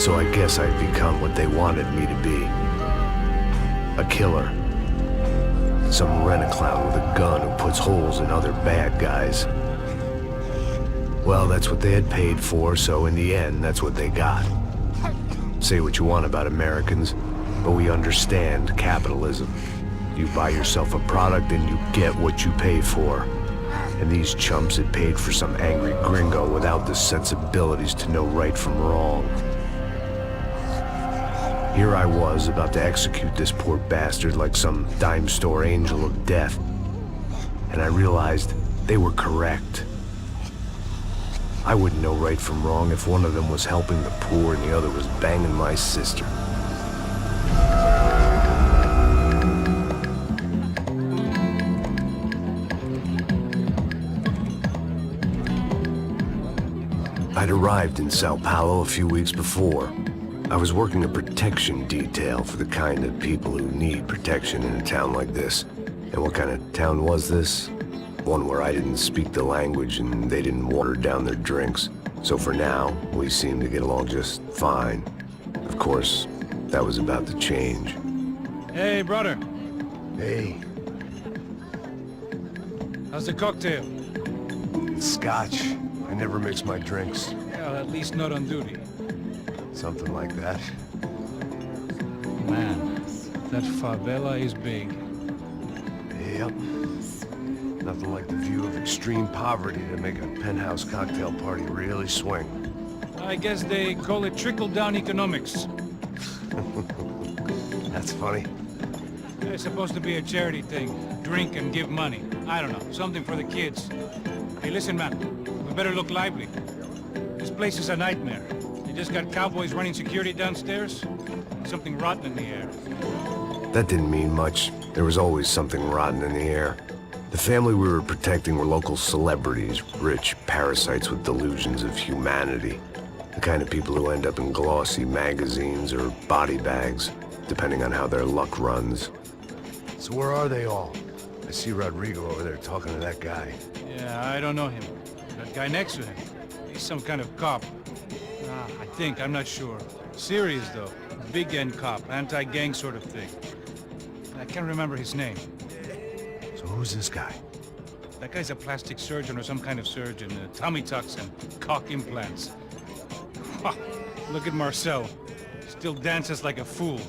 So I guess I'd become what they wanted me to be. A killer. Some rent-a-clown with a gun who puts holes in other bad guys. Well, that's what they had paid for, so in the end, that's what they got. Say what you want about Americans, but we understand capitalism. You buy yourself a product and you get what you pay for. And these chumps had paid for some angry gringo without the sensibilities to know right from wrong. Here I was, about to execute this poor bastard like some dime store angel of death. And I realized they were correct. I wouldn't know right from wrong if one of them was helping the poor and the other was banging my sister. I'd arrived in Sao Paulo a few weeks before. I was working a protection detail for the kind of people who need protection in a town like this. And what kind of town was this? One where I didn't speak the language and they didn't water down their drinks. So for now, we seemed to get along just fine. Of course, that was about to change. Hey, brother. Hey. How's the cocktail? It's scotch. I never mix my drinks. Well, at least not on duty. Something like that. Man, that favela is big. Yep. Nothing like the view of extreme poverty to make a penthouse cocktail party really swing. I guess they call it trickle-down economics. That's funny. It's supposed to be a charity thing. Drink and give money. I don't know, something for the kids. Hey, listen, man. We better look lively. This place is a nightmare. They just got cowboys running security downstairs. Something rotten in the air. That didn't mean much. There was always something rotten in the air. The family we were protecting were local celebrities, rich parasites with delusions of humanity. The kind of people who end up in glossy magazines or body bags, depending on how their luck runs. So where are they all? I see Rodrigo over there talking to that guy. Yeah, I don't know him. That guy next to him. He's some kind of cop. I think, I'm not sure. Serious, though. Big end cop, anti-gang sort of thing. I can't remember his name. So who's this guy? That guy's a plastic surgeon or some kind of surgeon. Tummy tucks and cock implants. Look at Marcel. Still dances like a fool.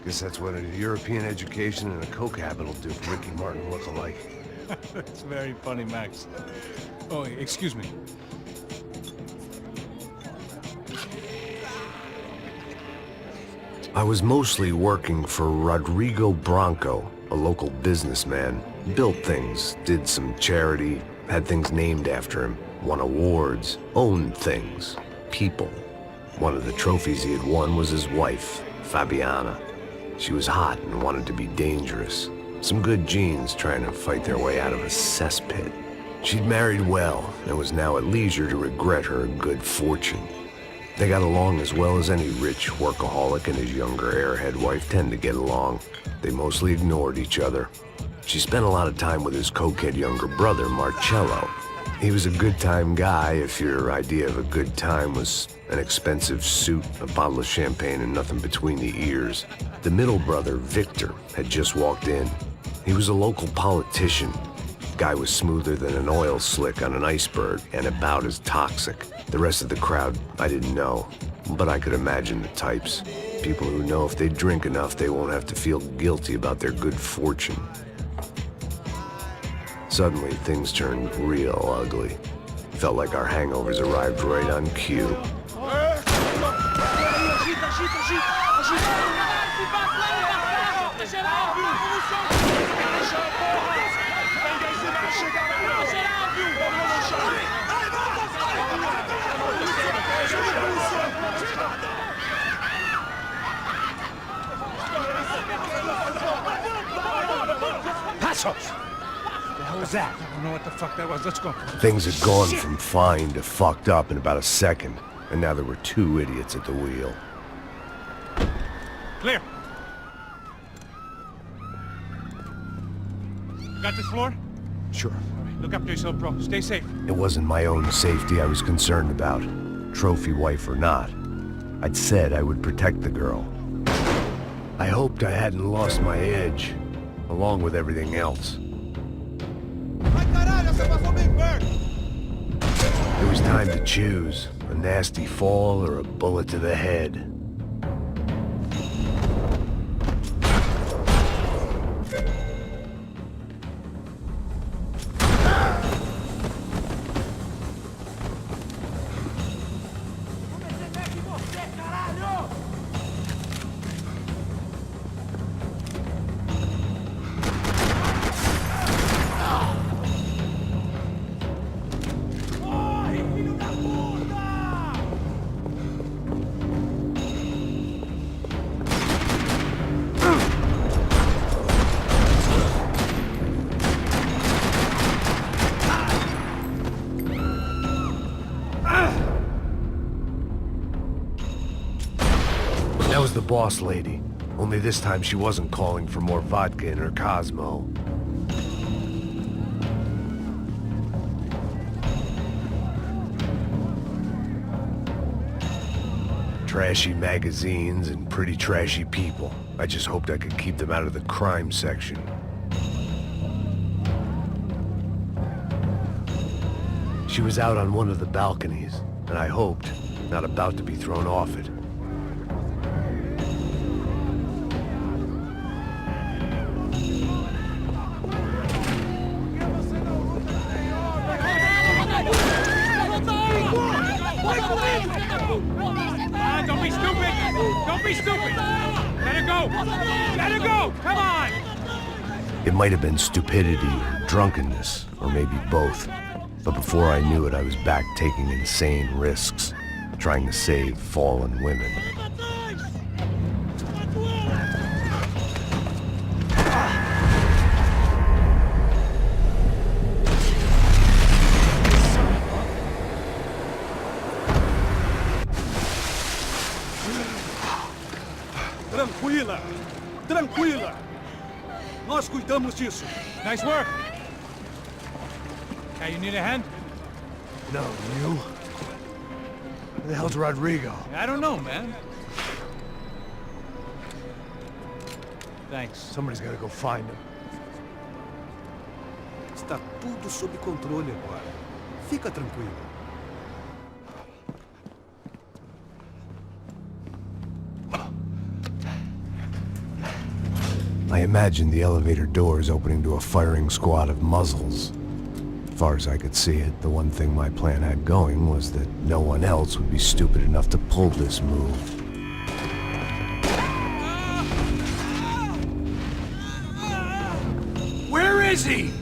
Guess that's what a European education and a coke habit will do for Ricky Martin look-alike. It's very funny, Max. Oh, excuse me. I was mostly working for Rodrigo Branco, a local businessman. Built things, did some charity, had things named after him, won awards, owned things, people. One of the trophies he had won was his wife, Fabiana. She was hot and wanted to be dangerous. Some good genes trying to fight their way out of a cesspit. She'd married well and was now at leisure to regret her good fortune. They got along as well as any rich workaholic and his younger airhead wife tend to get along. They mostly ignored each other. She spent a lot of time with his cokehead younger brother, Marcello. He was a good-time guy if your idea of a good time was an expensive suit, a bottle of champagne, and nothing between the ears. The middle brother, Victor, had just walked in. He was a local politician. Guy was smoother than an oil slick on an iceberg and about as toxic. The rest of the crowd, I didn't know, but I could imagine the types. People who know if they drink enough, they won't have to feel guilty about their good fortune. Suddenly, things turned real ugly. Felt like our hangovers arrived right on cue. Passos! What was that? I don't know what the fuck that was. Let's go. Things had gone from fine to fucked up in about a second, and now there were two idiots at the wheel. Clear. Got this floor? Sure. All right, look after yourself, bro. Stay safe. It wasn't my own safety I was concerned about, trophy wife or not. I'd said I would protect the girl. I hoped I hadn't lost my edge, along with everything else. It was time to choose, a nasty fall or a bullet to the head. That was the boss lady. Only this time she wasn't calling for more vodka in her Cosmo. Trashy magazines and pretty trashy people. I just hoped I could keep them out of the crime section. She was out on one of the balconies, and I hoped, not about to be thrown off it. Don't be stupid! Don't be stupid! Let her go! Let her go! Come on! It might have been stupidity or drunkenness, or maybe both. But before I knew it, I was back taking insane risks, trying to save fallen women. Tranquila! Tranquila! Nós cuidamos disso. Nice work! Hey, you need a hand? No, you? Where the hell's Rodrigo? I don't know, man. Thanks. Somebody's gotta go find him. Está tudo sob controle agora. Fica tranquilo. I imagined the elevator doors opening to a firing squad of muzzles. As far as I could see it, the one thing my plan had going was that no one else would be stupid enough to pull this move. Where is he?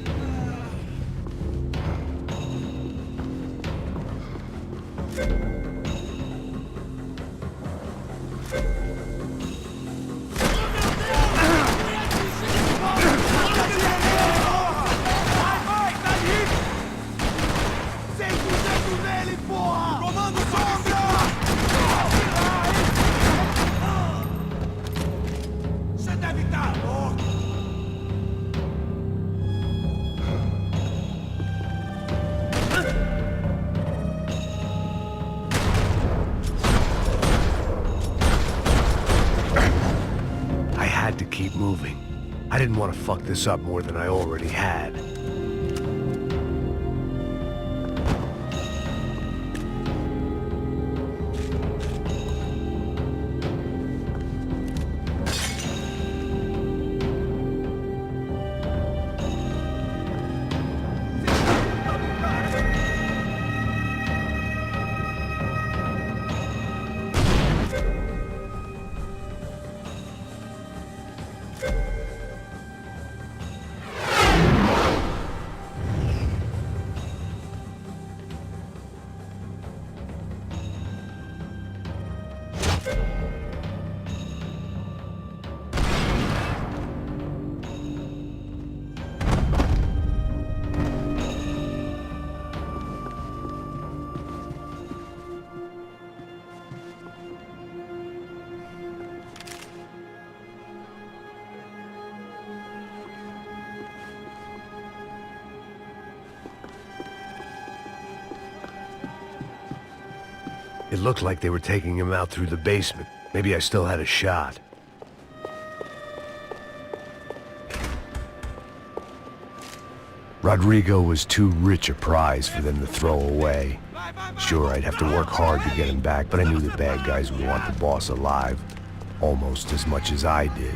To keep moving. I didn't want to fuck this up more than I already had. It looked like they were taking him out through the basement. Maybe I still had a shot. Rodrigo was too rich a prize for them to throw away. Sure, I'd have to work hard to get him back, but I knew the bad guys would want the boss alive almost as much as I did.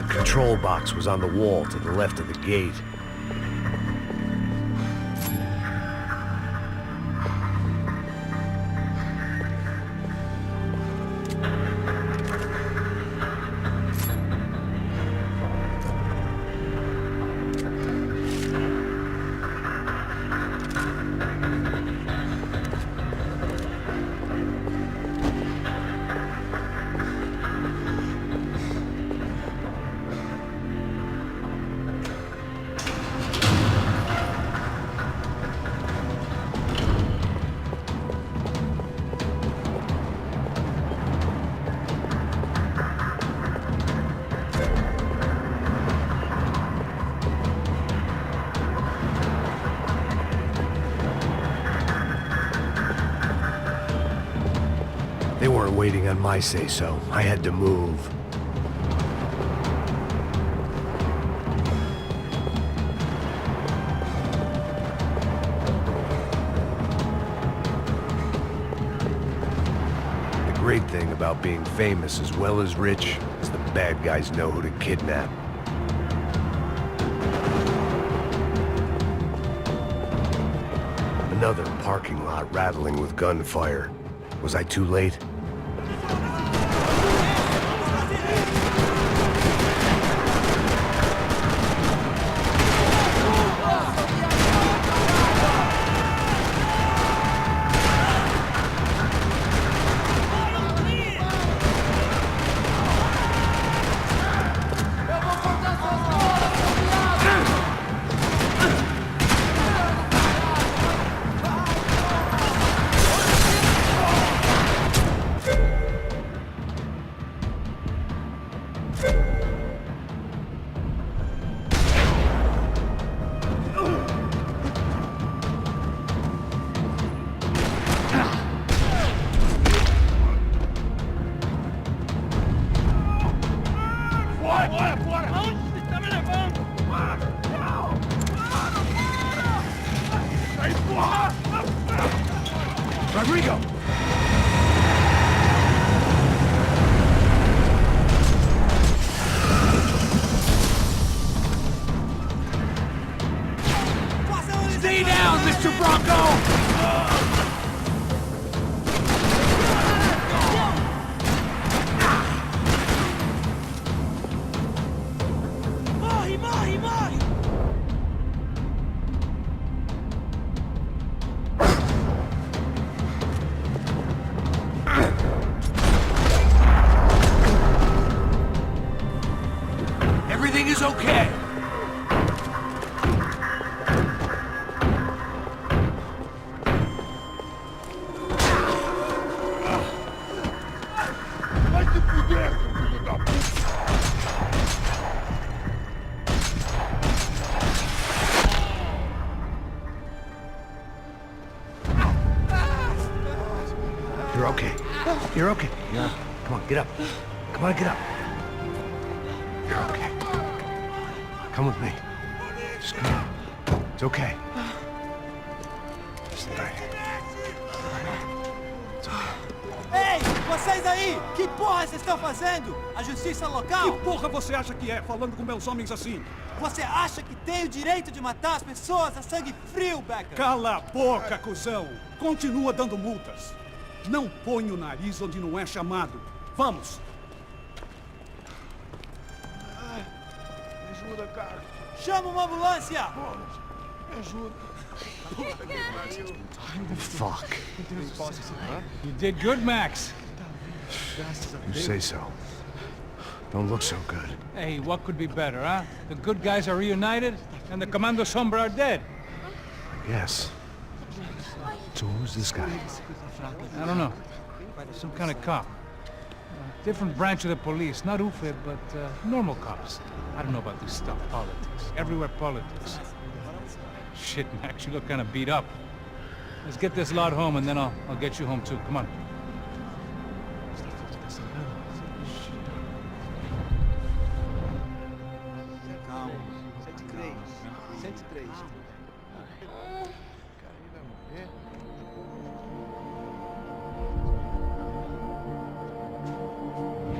The control box was on the wall to the left of the gate. They weren't waiting on my say-so. I had to move. The great thing about being famous as well as rich is the bad guys know who to kidnap. Another parking lot rattling with gunfire. Was I too late? Rodrigo! Stay down, Mr. Bronco! Morre, morre, morre! Everything is okay. You're okay. You're okay. Yeah. Come on, get up. Come on, get up. You're okay. Come with me. Just come on. It's okay. Stay right here. It's okay. Ei, vocês aí! Que porra vocês estão fazendo? A justiça local? Que porra você acha que é, falando com meus homens assim? Você acha que tem o direito de matar as pessoas a sangue frio, Becker? Cala a boca, cuzão! Continua dando multas. Não põe o nariz onde não é chamado. Vamos! Me ajuda, cara. Chama uma ambulância! Me ajuda. Puta que pariu. Fuck. You did good, Max. You say so. Don't look so good. Hey, what could be better, huh? The good guys are reunited, and the Commando Sombra are dead. Yes. So who's this guy? I don't know. Some kind of cop. Different branch of the police. Not UFE, but normal cops. I don't know about this stuff. Politics. Everywhere politics. Shit, Max, you look kind of beat up. Let's get this lot home, and then I'll get you home, too. Come on. Calma. 103. 103.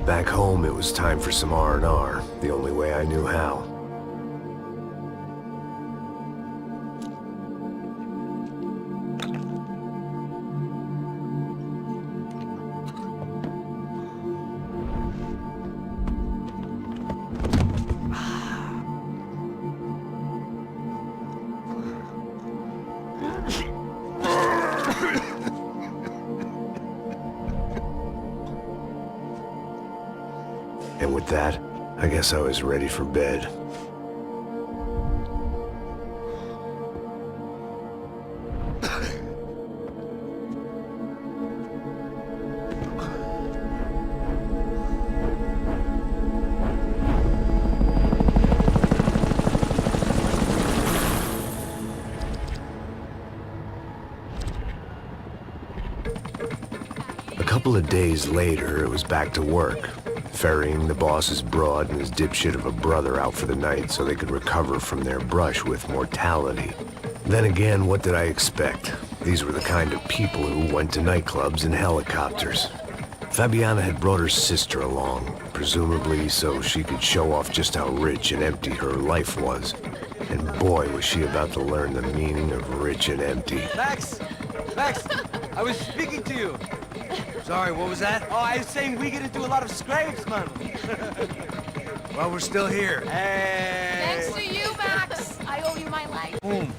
Back home, it was time for some R&R, the only way I knew how. And with that, I guess I was ready for bed. A couple of days later, it was back to work. Ferrying the boss's broad and his dipshit of a brother out for the night so they could recover from their brush with mortality. Then again, what did I expect? These were the kind of people who went to nightclubs in helicopters. Fabiana had brought her sister along, presumably so she could show off just how rich and empty her life was. And boy, was she about to learn the meaning of rich and empty. Max! Max! I was speaking to you. Sorry, what was that? Oh, I was saying we gotta do a lot of scrapes, man. Well, we're still here. Hey! Thanks to you, Max. I owe you my life. Boom.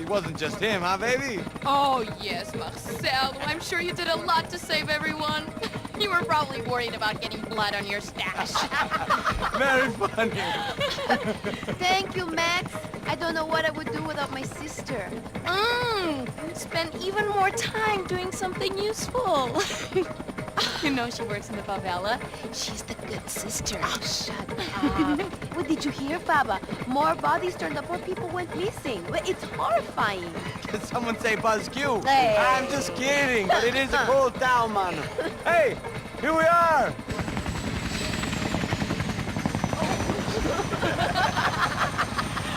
It wasn't just him, huh, baby? Oh, yes, Marcel. I'm sure you did a lot to save everyone. You were probably worried about getting blood on your stash. Very funny. Thank you, Max. I don't know what I would do without my sister. Spend even more time doing something useful. You know she works in the favela. She's the good sister. Oh, shut up. What did you hear, Baba? More bodies turned up, more people went missing. It's horrifying. Did someone say Buzz Q? Hey. I'm just kidding, but it is a cool town, man. Hey, here we are.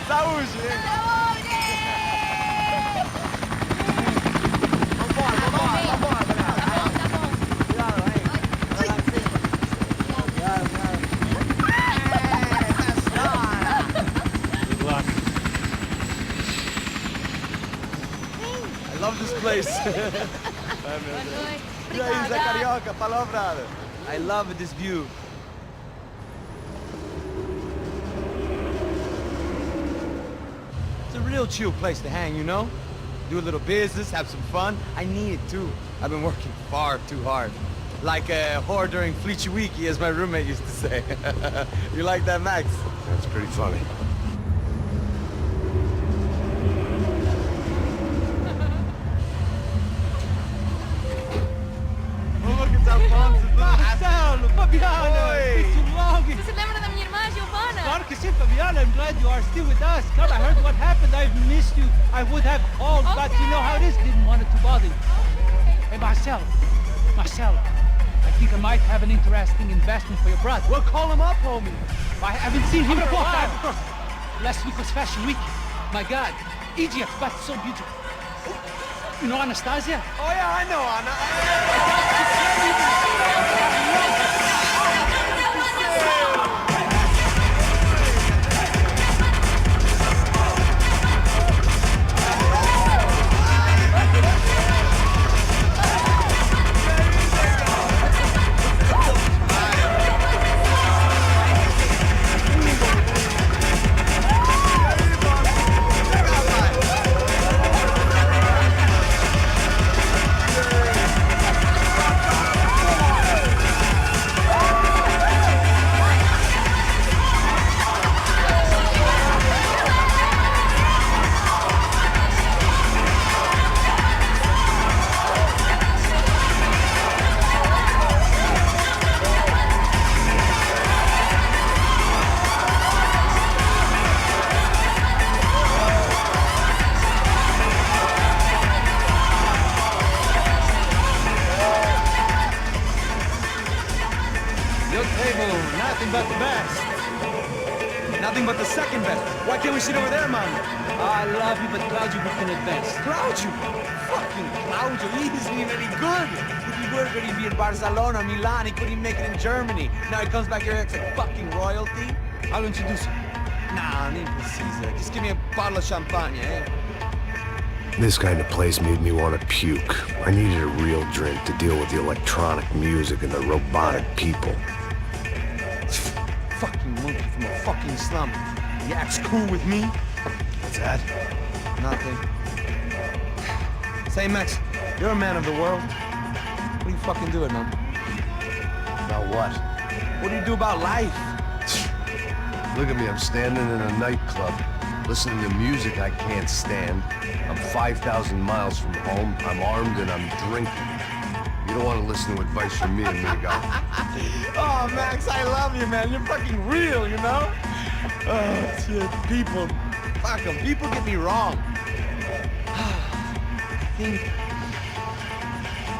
Saúde! I love this place. E aí, Zé Carioca, palavra. I love this view. It's a real chill place to hang, you know? Do a little business, have some fun. I need it too. I've been working far too hard. Like a whore during Fleechy Weeky, as my roommate used to say. You like that, Max? That's pretty funny. Marcelo, Fabiana, it's too long. Você se lembra da minha irmã, Giovanna? Claro que sim, Fabiana. I'm glad you are still with us. Come, I heard what happened. I've missed you. I would have called, but you know how it is. Didn't want it to bother you. Hey, Marcelo, I think I might have an interesting investment for your brother. Well, call him up, homie. I haven't seen him for a while. Last week was Fashion Week. My God, Egypt, but so beautiful. You know Anastasia? Oh, yeah, I know nothing but the best. Nothing but the second best. Why can't we sit over there, man? I love you, but Claudio couldn't advance. Claudio? Fucking Claudio, he isn't even any good. If he were good, he'd be in Barcelona, Milan. He couldn't even make it in Germany. Now he comes back here and acts like fucking royalty. I'll introduce you. Nah, need Caesar. Just give me a bottle of champagne, eh? This kind of place made me want to puke. I needed a real drink to deal with the electronic music and the robotic people. Fucking monkey from a fucking slum. He acts cool with me. What's that? Nothing. Say, Max, you're a man of the world. What do you fucking do it, man? About what? What do you do about life? Look at me, I'm standing in a nightclub, listening to music I can't stand. I'm 5,000 miles from home, I'm armed and I'm drinking. You don't want to listen to advice from me, amigo. Oh, Max, I love you, man. You're fucking real, you know? Oh, shit. People. Fuck them. People get me wrong.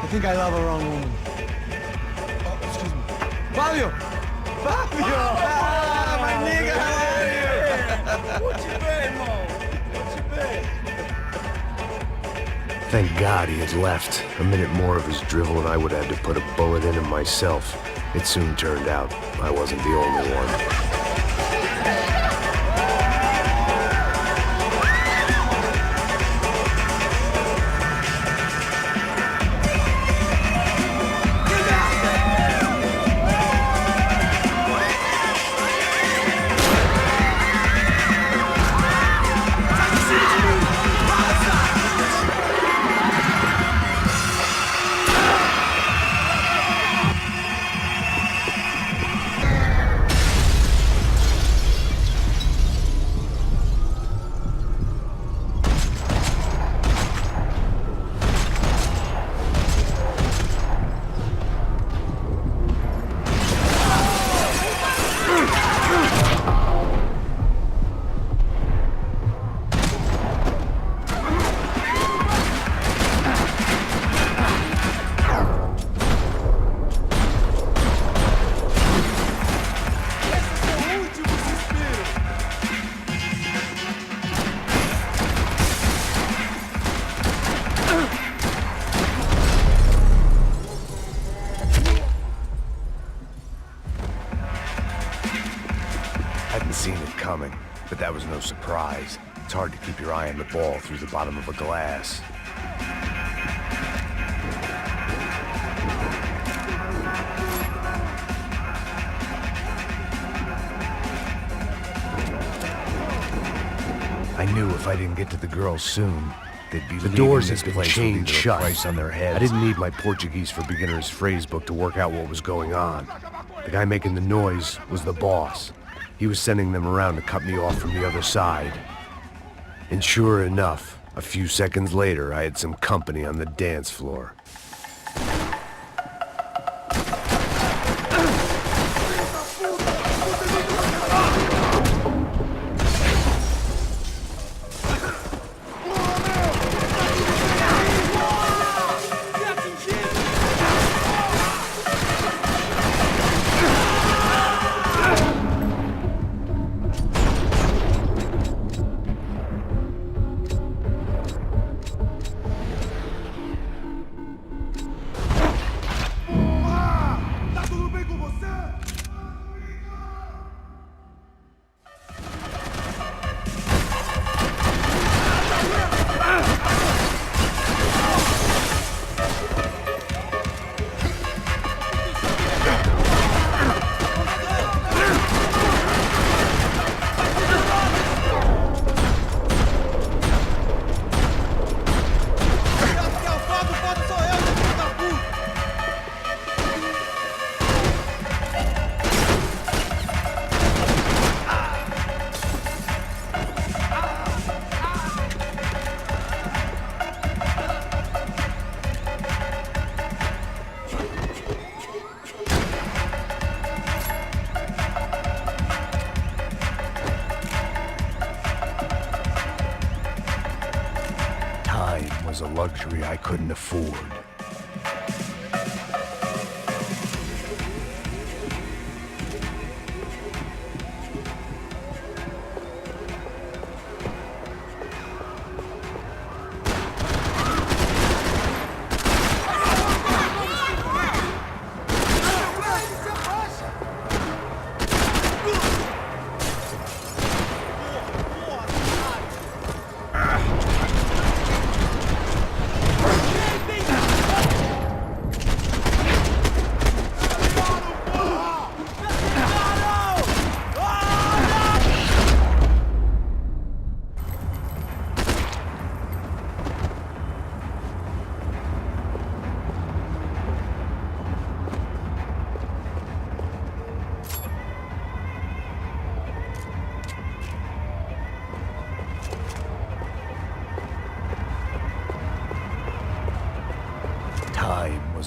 I think I love a wrong woman. Oh, excuse me. Fabio! Fabio! Ah, my nigga, how are you? What you been, Mo? What you been? Thank God he had left. A minute more of his drivel and I would have had to put a bullet in him myself. It soon turned out I wasn't the only one. Hadn't seen it coming, but that was no surprise. It's hard to keep your eye on the ball through the bottom of a glass. I knew if I didn't get to the girls soon, they'd be the doors had been chained shut. Price on their heads. I didn't need my Portuguese for Beginners phrase book to work out what was going on. The guy making the noise was the boss. He was sending them around to cut me off from the other side. And sure enough, a few seconds later, I had some company on the dance floor. Was a luxury I couldn't afford.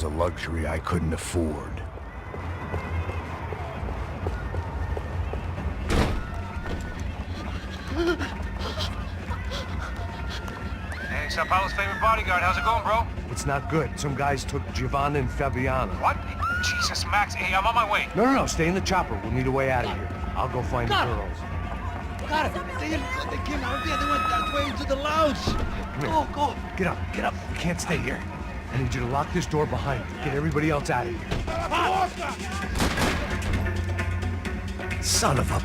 was a luxury I couldn't afford. Hey, Sao Paulo's favorite bodyguard. How's it going, bro? It's not good. Some guys took Giovanna and Fabiana. What? Jesus, Max. Hey, I'm on my way. No, stay in the chopper. We'll need a way out of here. I'll go find the girls. Got it. They came out there. They went that way to the lounge. Go. Get up. We can't stay here. I need you to lock this door behind you. Get everybody else out of here. Son of a...